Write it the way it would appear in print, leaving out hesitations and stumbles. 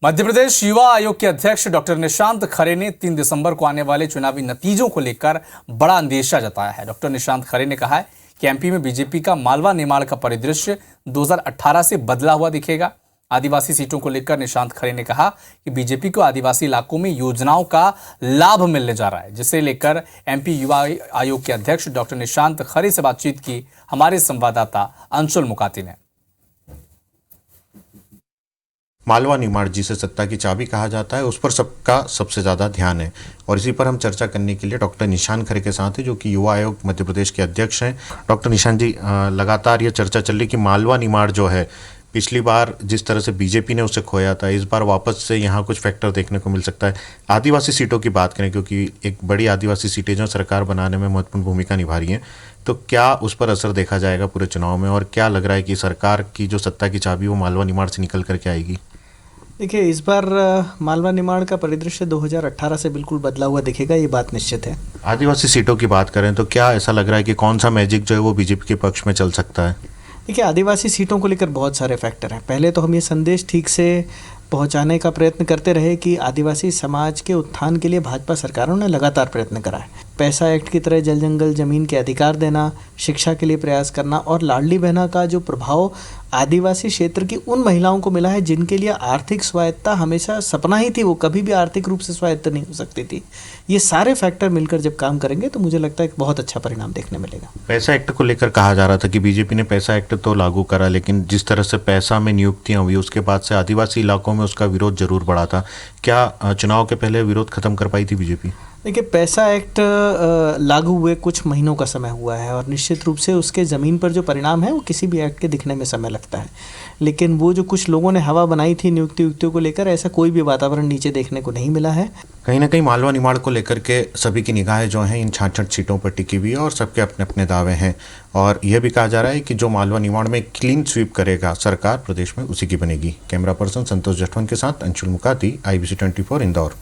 मध्य प्रदेश युवा आयोग के अध्यक्ष डॉक्टर निशांत खरे ने 3 दिसंबर को आने वाले चुनावी नतीजों को लेकर बड़ा अंदेशा जताया है। डॉक्टर निशांत खरे ने कहा है कि एमपी में बीजेपी का मालवा निमाड़ का परिदृश्य 2018 से बदला हुआ दिखेगा। आदिवासी सीटों को लेकर निशांत खरे ने कहा कि बीजेपी को आदिवासी इलाकों में योजनाओं का लाभ मिलने जा रहा है, जिसे लेकर एमपी युवा आयोग के अध्यक्ष डॉक्टर निशांत खरे से बातचीत की हमारे संवाददाता अंशुल मुकाती ने। मालवा निमाड़ जिसे सत्ता की चाबी कहा जाता है, उस पर सबका सबसे ज़्यादा ध्यान है और इसी पर हम चर्चा करने के लिए डॉक्टर निशांत खरे के साथ हैं, जो कि युवा आयोग मध्य प्रदेश के अध्यक्ष हैं। डॉक्टर निशांत जी, लगातार ये चर्चा चल रही कि मालवा निमाड़ जो है, पिछली बार जिस तरह से बीजेपी ने उसे खोया था, इस बार वापस से यहाँ कुछ फैक्टर देखने को मिल सकता है। आदिवासी सीटों की बात करें, क्योंकि एक बड़ी आदिवासी सीटें जो सरकार बनाने में महत्वपूर्ण भूमिका निभा रही हैं, तो क्या उस पर असर देखा जाएगा पूरे चुनाव में, और क्या लग रहा है कि सरकार की जो सत्ता की चाबी वो मालवा निमाड़ से निकल करके आएगी? देखिए, इस बार मालवा निमाड़ का परिदृश्य 2018 से बिल्कुल बदला हुआ दिखेगा, ये बात निश्चित है। आदिवासी सीटों की बात करें तो क्या ऐसा लग रहा है कि कौन सा मैजिक जो है वो बीजेपी के पक्ष में चल सकता है? देखिए, आदिवासी सीटों को लेकर बहुत सारे फैक्टर हैं। पहले तो हम ये संदेश ठीक से पहुंचाने का प्रयत्न करते रहे कि आदिवासी समाज के उत्थान के लिए भाजपा सरकारों ने लगातार प्रयत्न करा है। पैसा एक्ट की तरह जल जंगल जमीन के अधिकार देना, शिक्षा के लिए प्रयास करना और लाडली बहना का जो प्रभाव आदिवासी क्षेत्र की उन महिलाओं को मिला है जिनके लिए आर्थिक स्वायत्तता हमेशा सपना ही थी, वो कभी भी आर्थिक रूप से स्वायत्त नहीं हो सकती थी। ये सारे फैक्टर मिलकर जब काम करेंगे तो मुझे लगता है कि बहुत अच्छा परिणाम देखने मिलेगा। पैसा एक्ट को लेकर कहा जा रहा था कि बीजेपी ने पैसा एक्ट तो लागू करा, लेकिन जिस तरह से पैसा में नियुक्तियां हुई, उसके बाद से आदिवासी इलाकों में उसका विरोध जरूर बढ़ा था। क्या चुनाव के पहले विरोध खत्म कर पाई थी बीजेपी? देखिए, पैसा एक्ट लागू हुए कुछ महीनों का समय हुआ है और निश्चित रूप से उसके ज़मीन पर जो परिणाम है वो किसी भी एक्ट के दिखने में समय लगता है, लेकिन वो जो कुछ लोगों ने हवा बनाई थी नियुक्तियों को लेकर, ऐसा कोई भी वातावरण नीचे देखने को नहीं मिला है। कहीं ना कहीं मालवा निमाड़ को लेकर के सभी की निगाहें जो हैं इन 66 सीटों पर टिकी हुई है और सबके अपने अपने दावे हैं, और यह भी कहा जा रहा है कि जो मालवा निमाड़ में क्लीन स्वीप करेगा सरकार प्रदेश में, उसी की बनेगी। कैमरा पर्सन संतोष जटवन के साथ अंशुल मुकाती, IBC 24 इंदौर।